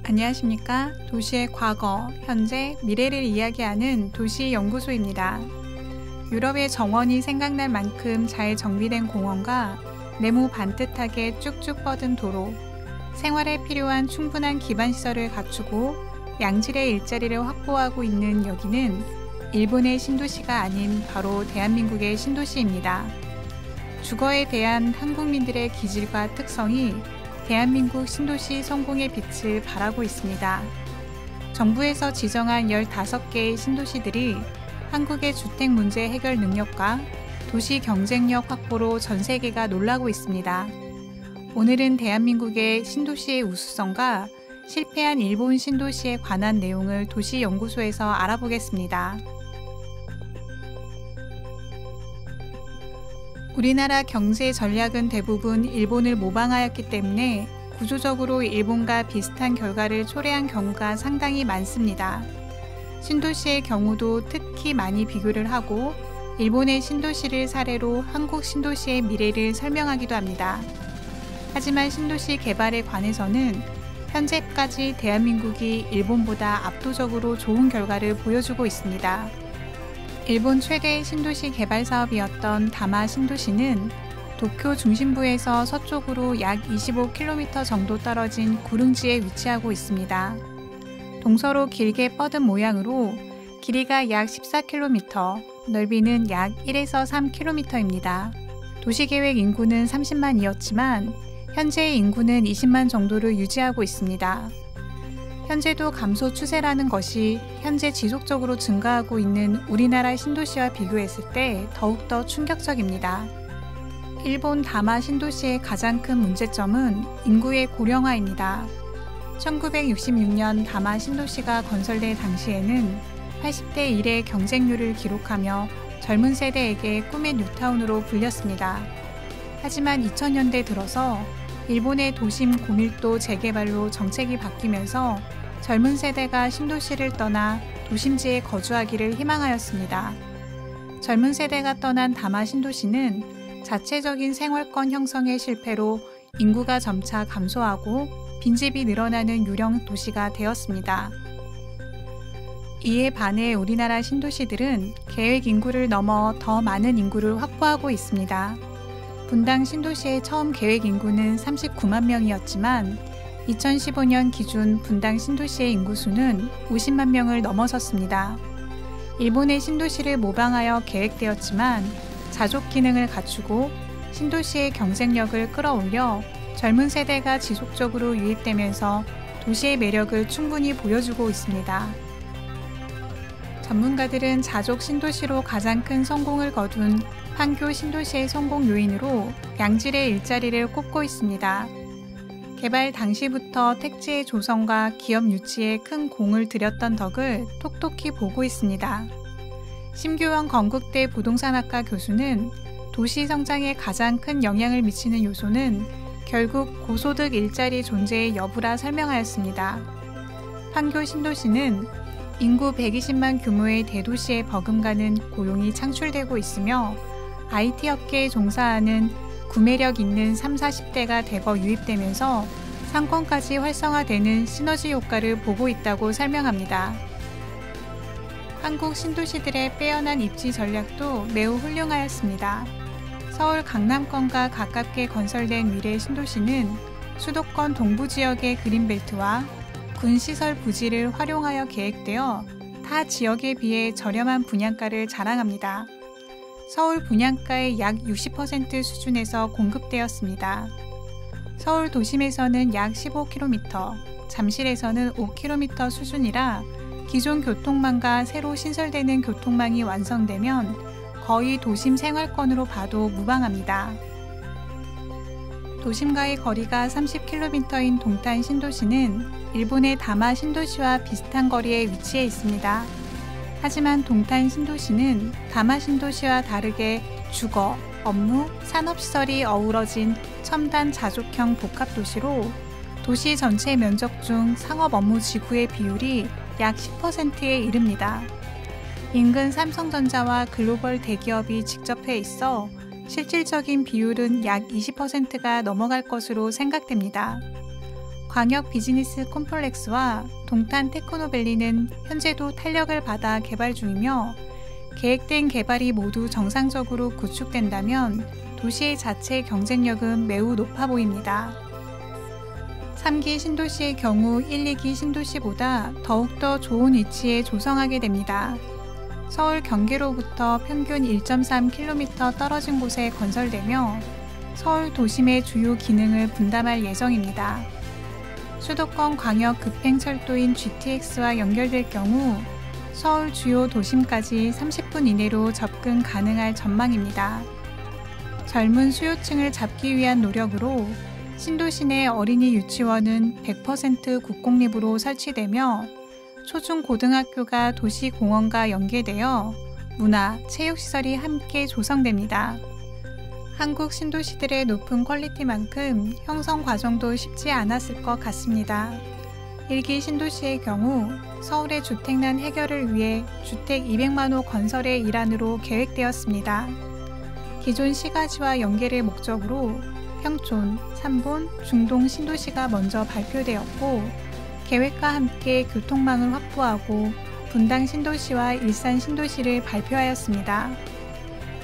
안녕하십니까? 도시의 과거, 현재, 미래를 이야기하는 도시연구소입니다. 유럽의 정원이 생각날 만큼 잘 정비된 공원과 네모 반듯하게 쭉쭉 뻗은 도로, 생활에 필요한 충분한 기반시설을 갖추고 양질의 일자리를 확보하고 있는 여기는 일본의 신도시가 아닌 바로 대한민국의 신도시입니다. 주거에 대한 한국민들의 기질과 특성이 대한민국 신도시 성공의 빛을 발하고 있습니다. 정부에서 지정한 15개의 신도시들이 한국의 주택 문제 해결 능력과 도시 경쟁력 확보로 전 세계가 놀라고 있습니다. 오늘은 대한민국의 신도시의 우수성과 실패한 일본 신도시에 관한 내용을 도시연구소에서 알아보겠습니다. 우리나라 경제 전략은 대부분 일본을 모방하였기 때문에 구조적으로 일본과 비슷한 결과를 초래한 경우가 상당히 많습니다. 신도시의 경우도 특히 많이 비교를 하고 일본의 신도시를 사례로 한국 신도시의 미래를 설명하기도 합니다. 하지만 신도시 개발에 관해서는 현재까지 대한민국이 일본보다 압도적으로 좋은 결과를 보여주고 있습니다. 일본 최대의 신도시 개발 사업이었던 다마 신도시는 도쿄 중심부에서 서쪽으로 약 25km 정도 떨어진 구릉지에 위치하고 있습니다. 동서로 길게 뻗은 모양으로 길이가 약 14km, 넓이는 약 1에서 3km입니다. 도시계획 인구는 30만이었지만 현재의 인구는 20만 정도를 유지하고 있습니다. 현재도 감소 추세라는 것이 현재 지속적으로 증가하고 있는 우리나라 신도시와 비교했을 때 더욱더 충격적입니다. 일본 다마 신도시의 가장 큰 문제점은 인구의 고령화입니다. 1966년 다마 신도시가 건설될 당시에는 80대 1의 경쟁률을 기록하며 젊은 세대에게 꿈의 뉴타운으로 불렸습니다. 하지만 2000년대 들어서 일본의 도심 고밀도 재개발로 정책이 바뀌면서 젊은 세대가 신도시를 떠나 도심지에 거주하기를 희망하였습니다. 젊은 세대가 떠난 다마 신도시는 자체적인 생활권 형성의 실패로 인구가 점차 감소하고 빈집이 늘어나는 유령 도시가 되었습니다. 이에 반해 우리나라 신도시들은 계획 인구를 넘어 더 많은 인구를 확보하고 있습니다. 분당 신도시의 처음 계획 인구는 39만 명이었지만 2015년 기준 분당 신도시의 인구수는 50만 명을 넘어섰습니다. 일본의 신도시를 모방하여 계획되었지만 자족 기능을 갖추고 신도시의 경쟁력을 끌어올려 젊은 세대가 지속적으로 유입되면서 도시의 매력을 충분히 보여주고 있습니다. 전문가들은 자족 신도시로 가장 큰 성공을 거둔 판교 신도시의 성공 요인으로 양질의 일자리를 꼽고 있습니다. 개발 당시부터 택지의 조성과 기업 유치에 큰 공을 들였던 덕을 톡톡히 보고 있습니다. 심규원 건국대 부동산학과 교수는 도시 성장에 가장 큰 영향을 미치는 요소는 결국 고소득 일자리 존재의 여부라 설명하였습니다. 판교 신도시는 인구 120만 규모의 대도시에 버금가는 고용이 창출되고 있으며 IT 업계에 종사하는 구매력 있는 30, 40대가 대거 유입되면서 상권까지 활성화되는 시너지 효과를 보고 있다고 설명합니다. 한국 신도시들의 빼어난 입지 전략도 매우 훌륭하였습니다. 서울 강남권과 가깝게 건설된 미래 신도시는 수도권 동부 지역의 그린벨트와 군시설 부지를 활용하여 계획되어 타 지역에 비해 저렴한 분양가를 자랑합니다. 서울 분양가의 약 60% 수준에서 공급되었습니다. 서울 도심에서는 약 15km, 잠실에서는 5km 수준이라 기존 교통망과 새로 신설되는 교통망이 완성되면 거의 도심 생활권으로 봐도 무방합니다. 도심과의 거리가 30km인 동탄 신도시는 일본의 다마 신도시와 비슷한 거리에 위치해 있습니다. 하지만 동탄 신도시는 다마 신도시와 다르게 주거, 업무, 산업시설이 어우러진 첨단 자족형 복합도시로 도시 전체 면적 중 상업 업무 지구의 비율이 약 10%에 이릅니다. 인근 삼성전자와 글로벌 대기업이 직접해 있어 실질적인 비율은 약 20%가 넘어갈 것으로 생각됩니다. 광역 비즈니스 콤플렉스와 동탄 테크노밸리는 현재도 탄력을 받아 개발 중이며 계획된 개발이 모두 정상적으로 구축된다면 도시 자체 경쟁력은 매우 높아 보입니다. 3기 신도시의 경우 1, 2기 신도시보다 더욱더 좋은 위치에 조성하게 됩니다. 서울 경계로부터 평균 1.3km 떨어진 곳에 건설되며 서울 도심의 주요 기능을 분담할 예정입니다. 수도권 광역 급행철도인 GTX와 연결될 경우 서울 주요 도심까지 30분 이내로 접근 가능할 전망입니다. 젊은 수요층을 잡기 위한 노력으로 신도시 내 어린이 유치원은 100% 국공립으로 설치되며 초중고등학교가 도시공원과 연계되어 문화, 체육시설이 함께 조성됩니다. 한국 신도시들의 높은 퀄리티만큼 형성 과정도 쉽지 않았을 것 같습니다. 1기 신도시의 경우 서울의 주택난 해결을 위해 주택 200만 호 건설의 일환으로 계획되었습니다. 기존 시가지와 연계를 목적으로 평촌, 삼본, 중동 신도시가 먼저 발표되었고 계획과 함께 교통망을 확보하고 분당 신도시와 일산 신도시를 발표하였습니다.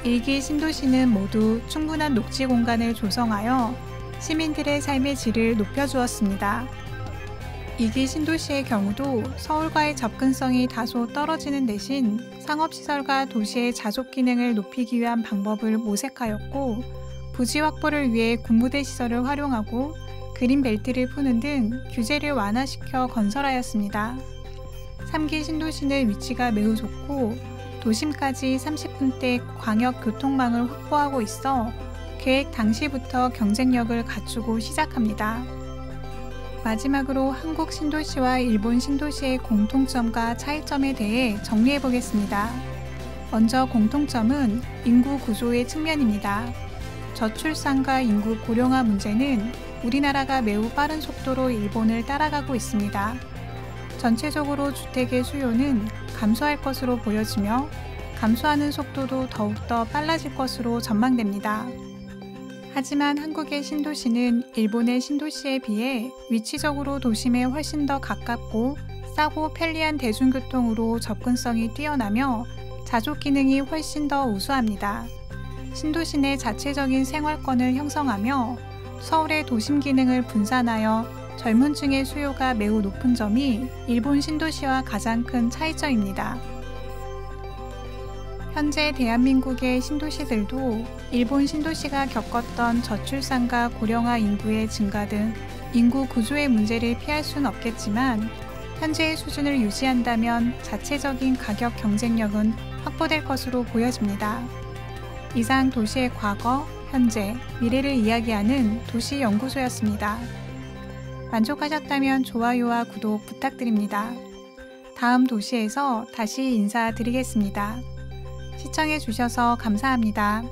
1기 신도시는 모두 충분한 녹지 공간을 조성하여 시민들의 삶의 질을 높여주었습니다. 2기 신도시의 경우도 서울과의 접근성이 다소 떨어지는 대신 상업시설과 도시의 자족 기능을 높이기 위한 방법을 모색하였고 부지 확보를 위해 군부대 시설을 활용하고 그린벨트를 푸는 등 규제를 완화시켜 건설하였습니다. 3기 신도시는 위치가 매우 좋고 도심까지 30분대 광역 교통망을 확보하고 있어 계획 당시부터 경쟁력을 갖추고 시작합니다. 마지막으로 한국 신도시와 일본 신도시의 공통점과 차이점에 대해 정리해 보겠습니다. 먼저 공통점은 인구 구조의 측면입니다. 저출산과 인구 고령화 문제는 우리나라가 매우 빠른 속도로 일본을 따라가고 있습니다. 전체적으로 주택의 수요는 감소할 것으로 보여지며 감소하는 속도도 더욱더 빨라질 것으로 전망됩니다. 하지만 한국의 신도시는 일본의 신도시에 비해 위치적으로 도심에 훨씬 더 가깝고 싸고 편리한 대중교통으로 접근성이 뛰어나며 자족 기능이 훨씬 더 우수합니다. 신도시 내 자체적인 생활권을 형성하며 서울의 도심 기능을 분산하여 젊은 층의 수요가 매우 높은 점이 일본 신도시와 가장 큰 차이점입니다. 현재 대한민국의 신도시들도 일본 신도시가 겪었던 저출산과 고령화 인구의 증가 등 인구 구조의 문제를 피할 수는 없겠지만 현재의 수준을 유지한다면 자체적인 가격 경쟁력은 확보될 것으로 보여집니다. 이상 도시의 과거, 현재, 미래를 이야기하는 도시연구소였습니다. 만족하셨다면 좋아요와 구독 부탁드립니다. 다음 도시에서 다시 인사드리겠습니다. 시청해주셔서 감사합니다.